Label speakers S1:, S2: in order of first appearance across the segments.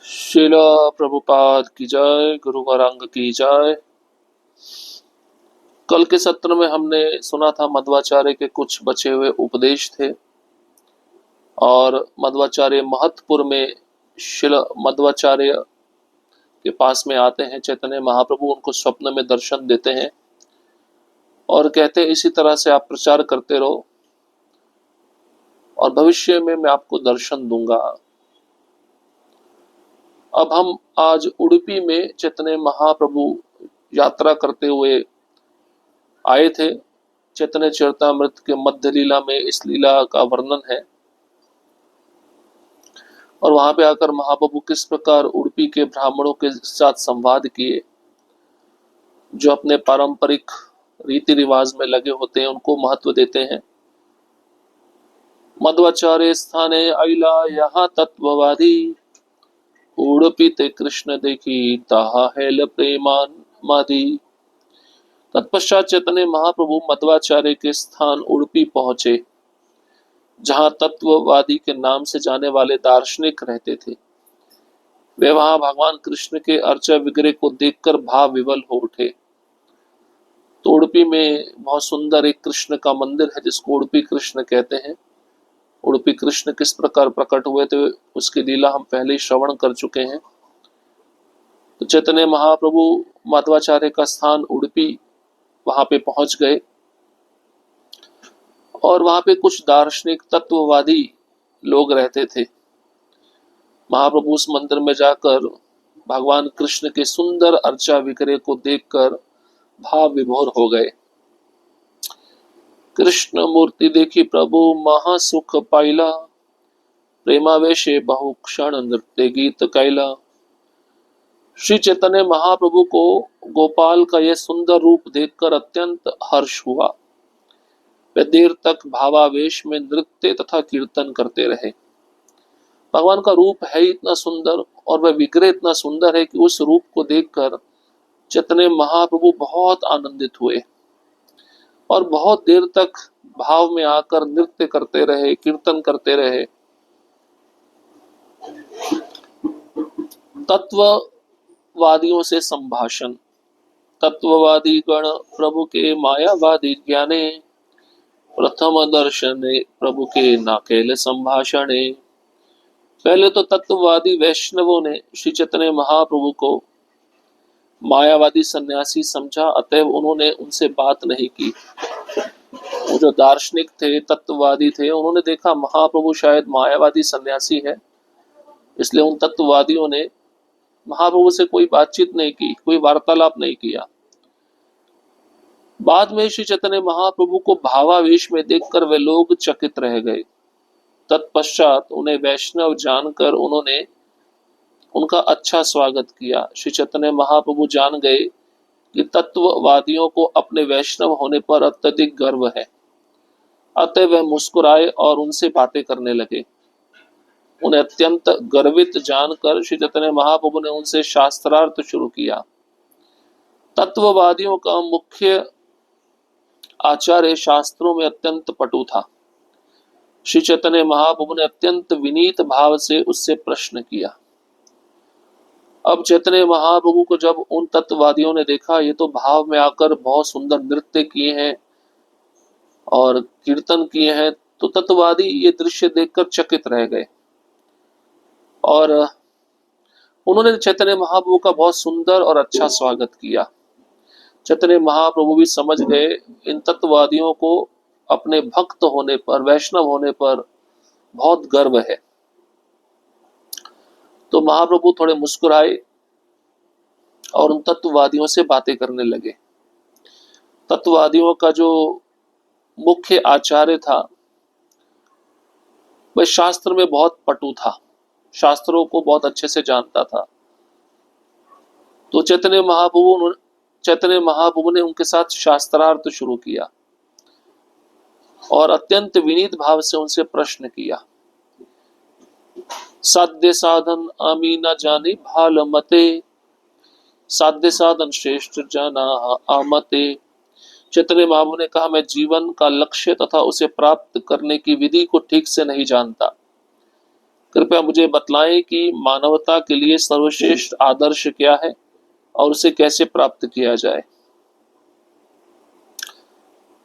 S1: शिला प्रभुपाद की जय, गुरु गौरांग की जय। कल के सत्र में हमने सुना था मध्वाचार्य के कुछ बचे हुए उपदेश थे और मध्वाचार्य महत्वपुर में शिला मध्वाचार्य के पास में आते हैं चैतन्य महाप्रभु, उनको स्वप्न में दर्शन देते हैं और कहते हैं इसी तरह से आप प्रचार करते रहो और भविष्य में मैं आपको दर्शन दूंगा। अब हम आज उडुपी में चैतन्य महाप्रभु यात्रा करते हुए आए थे। चैतन्य चरितामृत के मध्य लीला में इस लीला का वर्णन है और वहां पे आकर महाप्रभु किस प्रकार उडुपी के ब्राह्मणों के साथ संवाद किए, जो अपने पारंपरिक रीति रिवाज में लगे होते हैं उनको महत्व देते हैं। मध्वाचार्य स्थाने आइला यहाँ तत्ववादी, उडुपी ते कृष्ण देखी ताहा हेल प्रेमान मादी। तत्पश्चात चैतन्य महाप्रभु मध्वाचार्य के स्थान उडुपी पहुंचे, जहां तत्ववादी के नाम से जाने वाले दार्शनिक रहते थे। वे वहां भगवान कृष्ण के अर्चा विग्रह को देखकर भाव विवल हो उठे। तो उडुपी में बहुत सुंदर एक कृष्ण का मंदिर है जिसको उडुपी कृष्ण कहते हैं। उडुपी कृष्ण किस प्रकार प्रकट हुए थे उसकी लीला हम पहले ही श्रवण कर चुके हैं। तो चैतन्य महाप्रभु मध्वाचार्य का स्थान उडुपी वहां पे पहुंच गए और वहां पे कुछ दार्शनिक तत्ववादी लोग रहते थे। महाप्रभु उस मंदिर में जाकर भगवान कृष्ण के सुंदर अर्चा विग्रह को देखकर भाव विभोर हो गए। कृष्ण मूर्ति देखी प्रभु महासुख पाइला, प्रेमावेशे बहु क्षण नृत्य गीत कैला। श्री चैतन्य महाप्रभु को गोपाल का यह सुंदर रूप देखकर अत्यंत हर्ष हुआ। वे देर तक भावावेश में नृत्य तथा कीर्तन करते रहे। भगवान का रूप है इतना सुंदर और वह विग्रह इतना सुंदर है कि उस रूप को देखकर चैतन्य महाप्रभु बहुत आनंदित हुए और बहुत देर तक भाव में आकर नृत्य करते रहे, कीर्तन करते रहे। तत्ववादियों से संभाषण। तत्ववादी गण प्रभु के मायावादी ज्ञाने, प्रथम दर्शने प्रभु के नाकेल संभाषणे। पहले तो तत्ववादी वैष्णवों ने श्री चैतन्य महाप्रभु को मायावादी सन्यासी समझा, अतएव उन्होंने उनसे बात नहीं की। वो जो दार्शनिक थे, तत्ववादी थे, उन्होंने देखा महाप्रभु शायद मायावादी सन्यासी है, इसलिए उन तत्ववादियों ने महाप्रभु से कोई बातचीत नहीं की, कोई वार्तालाप नहीं किया। बाद में श्री चैतन्य महाप्रभु को भावावेश में देखकर वे लोग चकित रह गए। तत्पश्चात उन्हें वैष्णव जानकर उन्होंने उनका अच्छा स्वागत किया। श्री चैतन्य महाप्रभु जान गए कि तत्ववादियों को अपने वैष्णव होने पर अत्यधिक गर्व है, अतः वह मुस्कुराए और उनसे बातें करने लगे। उन्हें अत्यंत गर्वित जानकर श्री चैतन्य महाप्रभु ने उनसे शास्त्रार्थ शुरू किया। तत्ववादियों का मुख्य आचार्य शास्त्रों में अत्यंत पटु था। श्री चैतन्य महाप्रभु ने अत्यंत विनीत भाव से उससे प्रश्न किया। अब चैतन्य महाप्रभु को जब उन तत्ववादियों ने देखा, ये तो भाव में आकर बहुत सुंदर नृत्य किए हैं और कीर्तन किए हैं, तो तत्ववादी ये दृश्य देखकर चकित रह गए और उन्होंने चैतन्य महाप्रभु का बहुत सुंदर और अच्छा स्वागत किया। चैतन्य महाप्रभु भी समझ गए इन तत्ववादियों को अपने भक्त होने पर, वैष्णव होने पर बहुत गर्व है। तो महाप्रभु थोड़े मुस्कुराए और उन तत्ववादियों से बातें करने लगे। तत्ववादियों का जो मुख्य आचार्य था वह शास्त्र में बहुत पटु था, शास्त्रों को बहुत अच्छे से जानता था। तो चैतन्य महाप्रभु ने उनके साथ शास्त्रार्थ शुरू किया और अत्यंत विनीत भाव से उनसे प्रश्न किया। साध्य साधन आमी न जाने भाल मते, साध्य साधन श्रेष्ठ जाना आमते। चैतन्य महाप्रभु ने कहा, मैं जीवन का लक्ष्य तथा उसे प्राप्त करने की विधि को ठीक से नहीं जानता। कृपया मुझे बतलाएं कि मानवता के लिए सर्वश्रेष्ठ आदर्श क्या है और उसे कैसे प्राप्त किया जाए।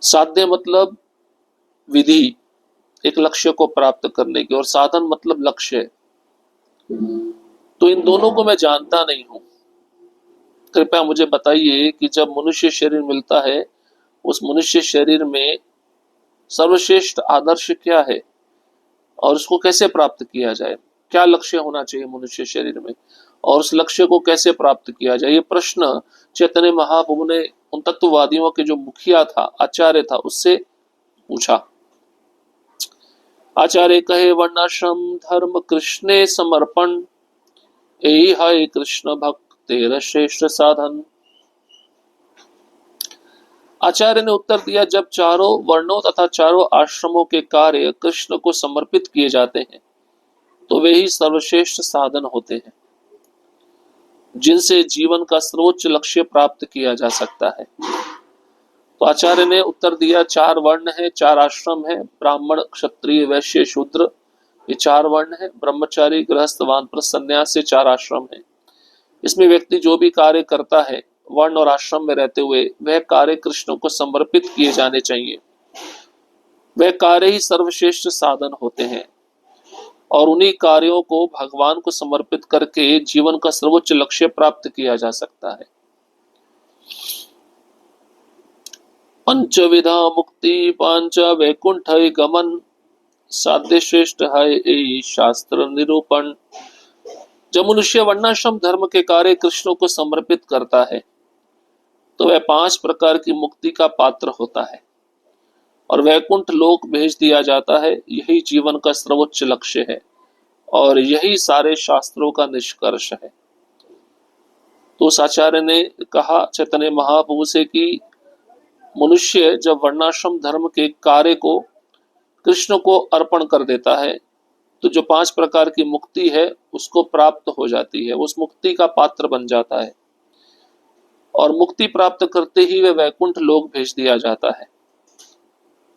S1: साध्य मतलब विधि, एक लक्ष्य को प्राप्त करने की, और साधन मतलब लक्ष्य। तो इन दोनों को मैं जानता नहीं हूं। कृपया मुझे बताइए कि जब मनुष्य शरीर मिलता है, उस मनुष्य शरीर में सर्वश्रेष्ठ आदर्श क्या है और उसको कैसे प्राप्त किया जाए। क्या लक्ष्य होना चाहिए मनुष्य शरीर में और उस लक्ष्य को कैसे प्राप्त किया जाए। ये प्रश्न चैतन्य महाप्रभु ने उन तत्ववादियों के जो मुखिया था, आचार्य था, उससे पूछा। आचार्य कहे, वर्णाश्रम धर्म कृष्णे समर्पण, यही है कृष्ण भक्त तेरा श्रेष्ठ साधन। आचार्य ने उत्तर दिया, जब चारों वर्णों तथा चारों आश्रमों के कार्य कृष्ण को समर्पित किए जाते हैं तो वे ही सर्वश्रेष्ठ साधन होते हैं जिनसे जीवन का सर्वोच्च लक्ष्य प्राप्त किया जा सकता है। तो आचार्य ने उत्तर दिया, चार वर्ण है, चार आश्रम है, ब्राह्मण क्षत्रिय वैश्य शूद्र, ये चार वर्ण है। ब्रह्मचारी गृहस्थ वानप्रस्थ सन्यास से चार आश्रम है। इसमें व्यक्ति जो भी कार्य करता है वर्ण और आश्रम में रहते हुए, वह कार्य कृष्ण को समर्पित किए जाने चाहिए। वह कार्य ही सर्वश्रेष्ठ साधन होते हैं और उन्हीं कार्यों को भगवान को समर्पित करके जीवन का सर्वोच्च लक्ष्य प्राप्त किया जा सकता है। पंचविधा मुक्ति पांच वैकुंठ गमन, साध्य श्रेष्ठ है यही शास्त्र निरूपण। जब मनुष्य वर्णाश्रम धर्म के कार्य कृष्ण को समर्पित करता है तो वह पांच प्रकार की मुक्ति का पात्र होता है और वैकुंठ लोक भेज दिया जाता है। यही जीवन का सर्वोच्च लक्ष्य है और यही सारे शास्त्रों का निष्कर्ष है। तो उस आचार्य ने कहा चैतन्य महाप्रभु से कि मनुष्य जब वर्णाश्रम धर्म के कार्य को कृष्ण को अर्पण कर देता है तो जो पांच प्रकार की मुक्ति है उसको प्राप्त हो जाती है, उस मुक्ति का पात्र बन जाता है और मुक्ति प्राप्त करते ही वे वैकुंठ लोक भेज दिया जाता है।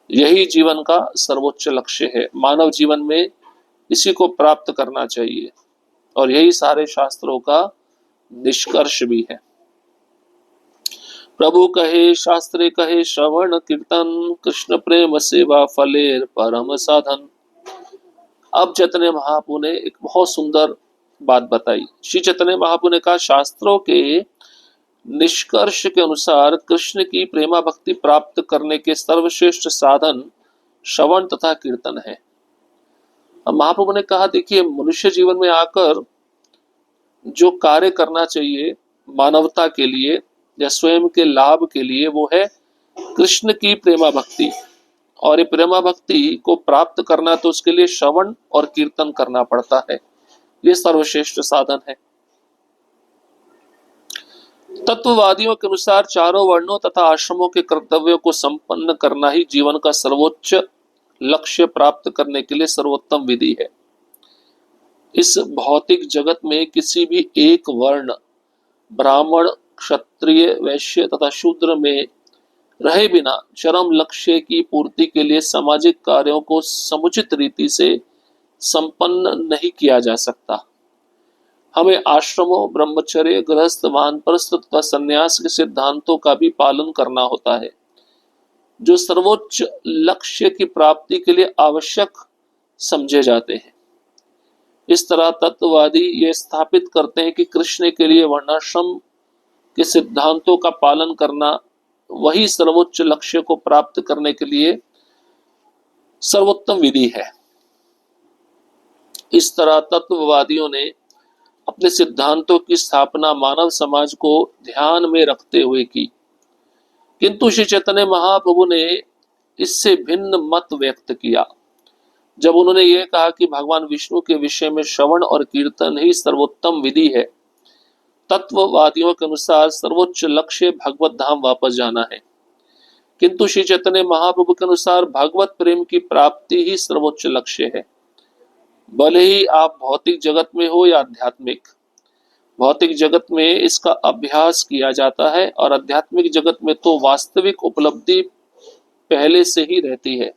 S1: यही जीवन का सर्वोच्च लक्ष्य है। मानव जीवन में इसी को प्राप्त करना चाहिए और यही सारे शास्त्रों का निष्कर्ष भी है। प्रभु कहे शास्त्रे कहे श्रवण कीर्तन, कृष्ण प्रेम सेवा फलेर परम साधन। अब चैतन्य महाप्रभु ने एक बहुत सुंदर बात बताई। श्री चैतन्य महाप्रभु ने कहा, शास्त्रों के निष्कर्ष के अनुसार कृष्ण की प्रेमा भक्ति प्राप्त करने के सर्वश्रेष्ठ साधन श्रवण तथा कीर्तन है। अब महाप्रभु ने कहा, देखिए मनुष्य जीवन में आकर जो कार्य करना चाहिए मानवता के लिए या स्वयं के लाभ के लिए, वो है कृष्ण की प्रेमा भक्ति। और ये प्रेमा भक्ति को प्राप्त करना तो उसके लिए श्रवण और कीर्तन करना पड़ता है। ये सर्वश्रेष्ठ साधन है। तत्ववादियों के अनुसार चारों वर्णों तथा आश्रमों के कर्तव्यों को संपन्न करना ही जीवन का सर्वोच्च लक्ष्य प्राप्त करने के लिए सर्वोत्तम विधि है। इस भौतिक जगत में किसी भी एक वर्ण, ब्राह्मण क्षत्रिय वैश्य तथा शूद्र में रहे बिना चरम लक्ष्य की पूर्ति के लिए सामाजिक कार्यों को समुचित रीति से संपन्न नहीं किया जा सकता। हमें आश्रमों, ब्रह्मचर्य, गृहस्थ, वानप्रस्थ तथा संन्यास के सिद्धांतों का भी पालन करना होता है जो सर्वोच्च लक्ष्य की प्राप्ति के लिए आवश्यक समझे जाते हैं। इस तरह तत्ववादी ये स्थापित करते हैं कि कृष्ण के लिए वर्णाश्रम के सिद्धांतों का पालन करना वही सर्वोच्च लक्ष्य को प्राप्त करने के लिए सर्वोत्तम विधि है। इस तरह तत्ववादियों ने अपने सिद्धांतों की स्थापना मानव समाज को ध्यान में रखते हुए की, किंतु श्री चैतन्य महाप्रभु ने इससे भिन्न मत व्यक्त किया जब उन्होंने ये कहा कि भगवान विष्णु के विषय में श्रवण और कीर्तन ही सर्वोत्तम विधि है। तत्ववादियों के अनुसार सर्वोच्च लक्ष्य भगवत धाम वापस जाना है, किंतु श्री चैतन्य महाप्रभु के अनुसार भगवत प्रेम की प्राप्ति ही सर्वोच्च लक्ष्य है। भले ही आप भौतिक जगत में हो या आध्यात्मिक, भौतिक जगत में इसका अभ्यास किया जाता है और आध्यात्मिक जगत में तो वास्तविक उपलब्धि पहले से ही रहती है।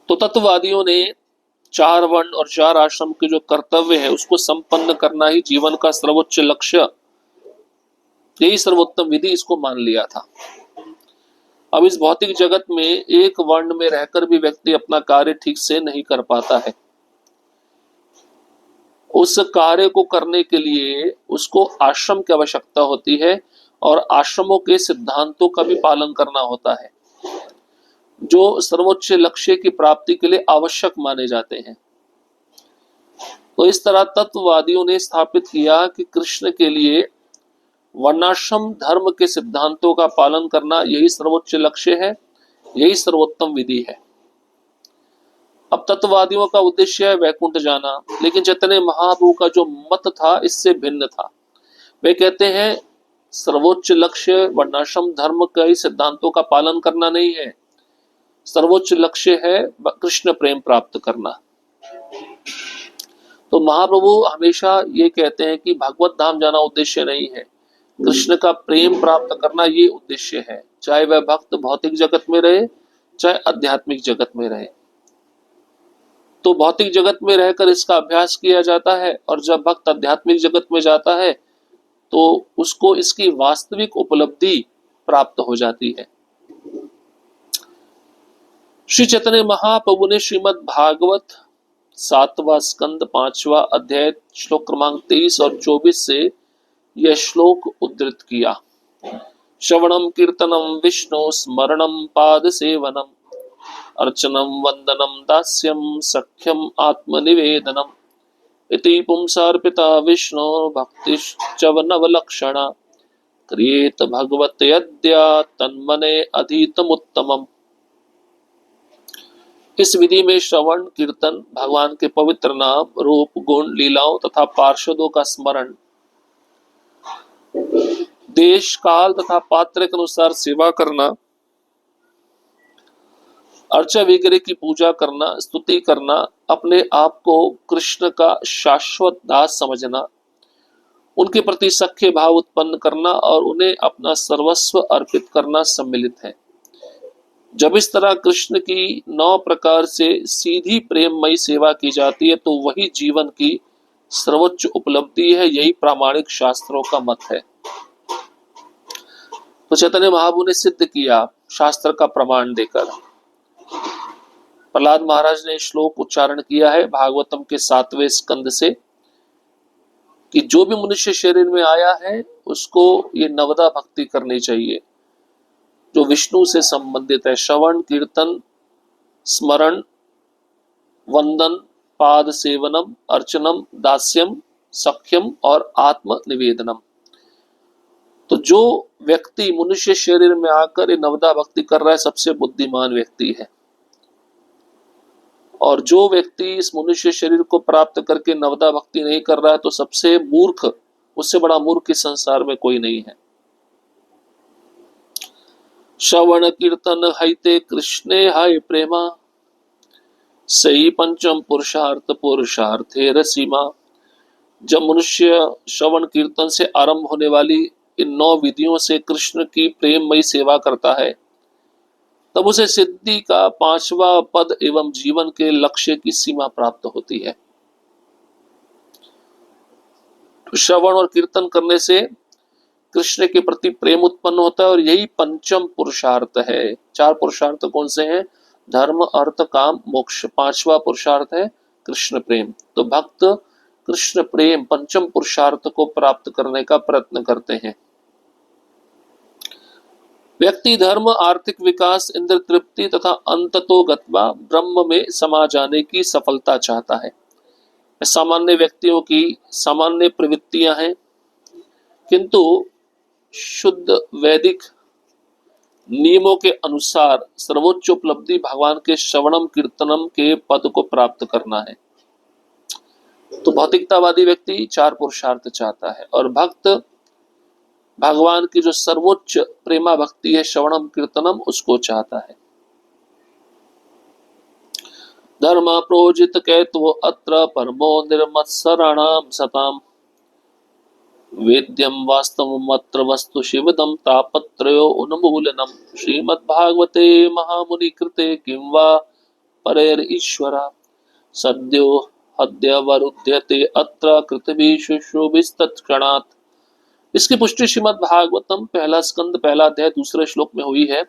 S1: तो तत्ववादियों ने चार वर्ण और चार आश्रम के जो कर्तव्य है उसको संपन्न करना ही जीवन का सर्वोच्च लक्ष्य, यही सर्वोत्तम विधि इसको मान लिया था। अब इस भौतिक जगत में एक वर्ण में रहकर भी व्यक्ति अपना कार्य ठीक से नहीं कर पाता है। उस कार्य को करने के लिए उसको आश्रम की आवश्यकता होती है और आश्रमों के सिद्धांतों का भी पालन करना होता है जो सर्वोच्च लक्ष्य की प्राप्ति के लिए आवश्यक माने जाते हैं। तो इस तरह तत्ववादियों ने स्थापित किया कि कृष्ण के लिए वर्णाश्रम धर्म के सिद्धांतों का पालन करना यही सर्वोच्च लक्ष्य है, यही सर्वोत्तम विधि है। अब तत्ववादियों का उद्देश्य है वैकुंठ जाना, लेकिन चैतन्य महाप्रभु का जो मत था इससे भिन्न था। वे कहते हैं सर्वोच्च लक्ष्य वर्णाश्रम धर्म के ही सिद्धांतों का पालन करना नहीं है, सर्वोच्च लक्ष्य है कृष्ण प्रेम प्राप्त करना। तो महाप्रभु हमेशा ये कहते हैं कि भगवत धाम जाना उद्देश्य नहीं है, कृष्ण का प्रेम प्राप्त करना ये उद्देश्य है, चाहे वह भक्त भौतिक जगत में रहे चाहे आध्यात्मिक जगत में रहे। तो भौतिक जगत में रहकर इसका अभ्यास किया जाता है और जब भक्त आध्यात्मिक जगत में जाता है तो उसको इसकी वास्तविक उपलब्धि प्राप्त हो जाती है। श्री चैतन्य महाप्रभु ने श्रीमद् भागवत 7वां स्कंद 5वां अध्याय श्लोक क्रमांक 23 और 24 से यह श्लोक उद्धृत किया। श्रवणम कीर्तनम विष्णु स्मरणम पाद सेवनम अर्चनम वंदनम दास्यम सख्यम आत्मनिवेदनम इति पुंसार्पिता विष्णु भक्तिश्चव नवलक्षणा क्रियेत भगवते अद्या तन्मने अधीतमुत्तमम्। इस विधि में श्रवण कीर्तन, भगवान के पवित्र नाम रूप गुण लीलाओं तथा पार्षदों का स्मरण, देश काल तथा पात्र के अनुसार सेवा करना, अर्चा वगैरह की पूजा करना, स्तुति करना, अपने आप को कृष्ण का शाश्वत दास समझना, उनके प्रति सख्य भाव उत्पन्न करना और उन्हें अपना सर्वस्व अर्पित करना सम्मिलित है। जब इस तरह कृष्ण की 9 प्रकार से सीधी प्रेममयी सेवा की जाती है तो वही जीवन की सर्वोच्च उपलब्धि है, यही प्रामाणिक शास्त्रों का मत है। तो चैतन्य महाप्रभु ने सिद्ध किया शास्त्र का प्रमाण देकर। प्रहलाद महाराज ने श्लोक उच्चारण किया है भागवतम के 7वें स्कंद से कि जो भी मनुष्य शरीर में आया है उसको ये नवदा भक्ति करनी चाहिए जो विष्णु से संबंधित है। श्रवण कीर्तन स्मरण वंदन पाद सेवनम अर्चनम दास्यम सख्यम और आत्म निवेदनम। तो जो व्यक्ति मनुष्य शरीर में आकर ये नवदा भक्ति कर रहा है सबसे बुद्धिमान व्यक्ति है, और जो व्यक्ति इस मनुष्य शरीर को प्राप्त करके नवदा भक्ति नहीं कर रहा है तो सबसे मूर्ख, उससे बड़ा मूर्ख इस संसार में कोई नहीं है। श्रवण कीर्तन हईते कृष्णे हाय प्रेमा सही पंचम पुरुषार्थ पुरुषार्थे रसीमा। जब मनुष्य श्रवण कीर्तन से आरंभ होने वाली इन 9 विधियों से कृष्ण की प्रेममयी सेवा करता है तब उसे सिद्धि का 5वां पद एवं जीवन के लक्ष्य की सीमा प्राप्त होती है। तो श्रवण और कीर्तन करने से कृष्ण के प्रति प्रेम उत्पन्न होता है और यही पंचम पुरुषार्थ है। 4 पुरुषार्थ कौन से हैं? धर्म अर्थ काम मोक्ष। 5वां पुरुषार्थ है कृष्ण प्रेम। तो भक्त कृष्ण प्रेम पंचम पुरुषार्थ को प्राप्त करने का प्रयत्न करते हैं। व्यक्ति धर्म आर्थिक विकास इंद्र तृप्ति तथा अंततो गत्वा ब्रह्म में समा जाने की सफलता चाहता है। सामान्य व्यक्तियों की सामान्य प्रवृत्तियां हैं, किंतु शुद्ध वैदिक नियमों के अनुसार सर्वोच्च उपलब्धि भगवान के श्रवणम कीर्तनम के पद को प्राप्त करना है। तो भौतिकतावादी व्यक्ति 4 पुरुषार्थ चाहता है और भक्त भगवान की जो सर्वोच्च प्रेमा भक्ति है श्रवणम कीर्तनम उसको चाहता है। धर्म प्रोजित कैत्वो अत्र परमो निर्मत्सराणाम सताम वेद्यम वास्तवमत्र वस्तु शिवदम तापत्रयो उन्मूलनम। श्रीमद्भागवते महामुनि कृते किं वा परैर ईश्वरा सद्यो हद्यवरुध्यते अत्र कृतभीषु शुभिस्तत्क्षणात्। इसकी पुष्टि श्रीमद् भागवतम पहला स्कंद पहला अध्याय दूसरे श्लोक में हुई है।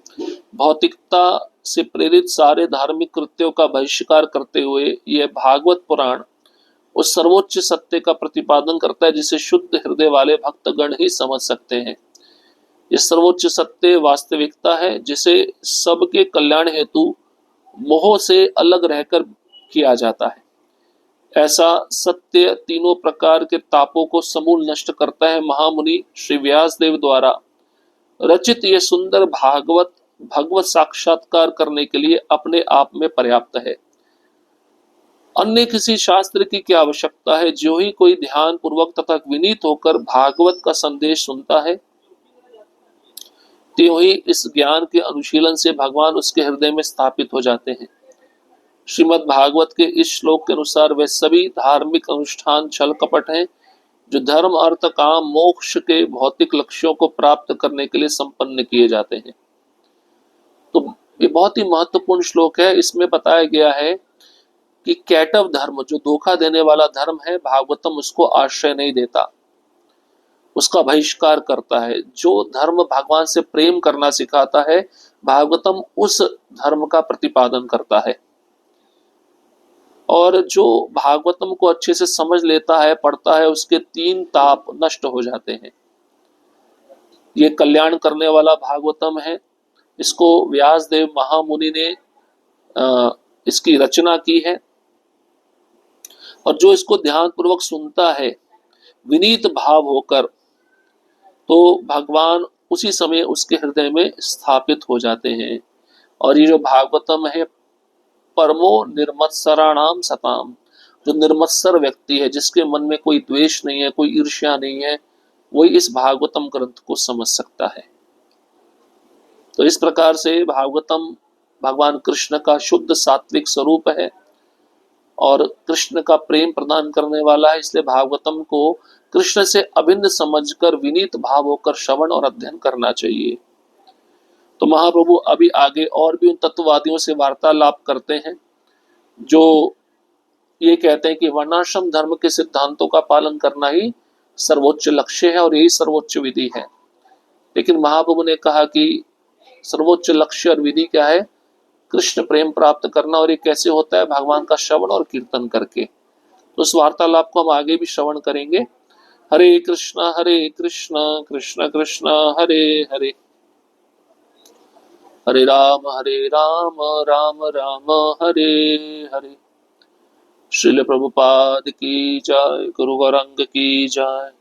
S1: भौतिकता से प्रेरित सारे धार्मिक कृत्यों का बहिष्कार करते हुए यह भागवत पुराण उस सर्वोच्च सत्य का प्रतिपादन करता है जिसे शुद्ध हृदय वाले भक्तगण ही समझ सकते हैं। यह सर्वोच्च सत्य वास्तविकता है जिसे सबके कल्याण हेतु मोह से अलग रहकर किया जाता है। ऐसा सत्य तीनों प्रकार के तापों को समूल नष्ट करता है। महामुनि श्री व्यास देव द्वारा रचित यह सुंदर भागवत भगवत साक्षात्कार करने के लिए अपने आप में पर्याप्त है। अन्य किसी शास्त्र की क्या आवश्यकता है। जो ही कोई ध्यान पूर्वक तथा विनीत होकर भागवत का संदेश सुनता है, त्यों ही इस ज्ञान के अनुशीलन से भगवान उसके हृदय में स्थापित हो जाते हैं। श्रीमद् भागवत के इस श्लोक के अनुसार वे सभी धार्मिक अनुष्ठान छल कपट हैं जो धर्म अर्थ काम मोक्ष के भौतिक लक्ष्यों को प्राप्त करने के लिए संपन्न किए जाते हैं। तो ये बहुत ही महत्वपूर्ण श्लोक है। इसमें बताया गया है कि कैटव धर्म, जो धोखा देने वाला धर्म है, भागवतम उसको आश्रय नहीं देता, उसका बहिष्कार करता है। जो धर्म भगवान से प्रेम करना सिखाता है, भागवतम उस धर्म का प्रतिपादन करता है। और जो भागवतम को अच्छे से समझ लेता है, पढ़ता है, उसके तीन ताप नष्ट हो जाते हैं। ये कल्याण करने वाला भागवतम है। इसको व्यासदेव महामुनि ने इसकी रचना की है। और जो इसको ध्यान पूर्वक सुनता है विनीत भाव होकर, तो भगवान उसी समय उसके हृदय में स्थापित हो जाते हैं। और ये जो भागवतम है, परमो निर्मत्सराणाम सताम, जो निर्मत्सर व्यक्ति है, जिसके मन में कोई द्वेष नहीं है, कोई ईर्ष्या नहीं है, वही इस भागवतम ग्रंथ को समझ सकता है। तो इस प्रकार से भागवतम भगवान कृष्ण का शुद्ध सात्विक स्वरूप है और कृष्ण का प्रेम प्रदान करने वाला है। इसलिए भागवतम को कृष्ण से अभिन्न समझकर विनीत भाव होकर श्रवण और अध्ययन करना चाहिए। तो महाप्रभु अभी आगे और भी उन तत्ववादियों से वार्तालाप करते हैं जो ये कहते हैं कि वर्णाश्रम धर्म के सिद्धांतों का पालन करना ही सर्वोच्च लक्ष्य है और यही सर्वोच्च विधि है। लेकिन महाप्रभु ने कहा कि सर्वोच्च लक्ष्य और विधि क्या है? कृष्ण प्रेम प्राप्त करना। और ये कैसे होता है? भगवान का श्रवण और कीर्तन करके। तो उस वार्तालाप को हम आगे भी श्रवण करेंगे। हरे कृष्ण कृष्ण कृष्ण हरे हरे, हरे राम राम राम हरे हरे। श्रील प्रभुपाद की जय, गुरु गौरांग की जय।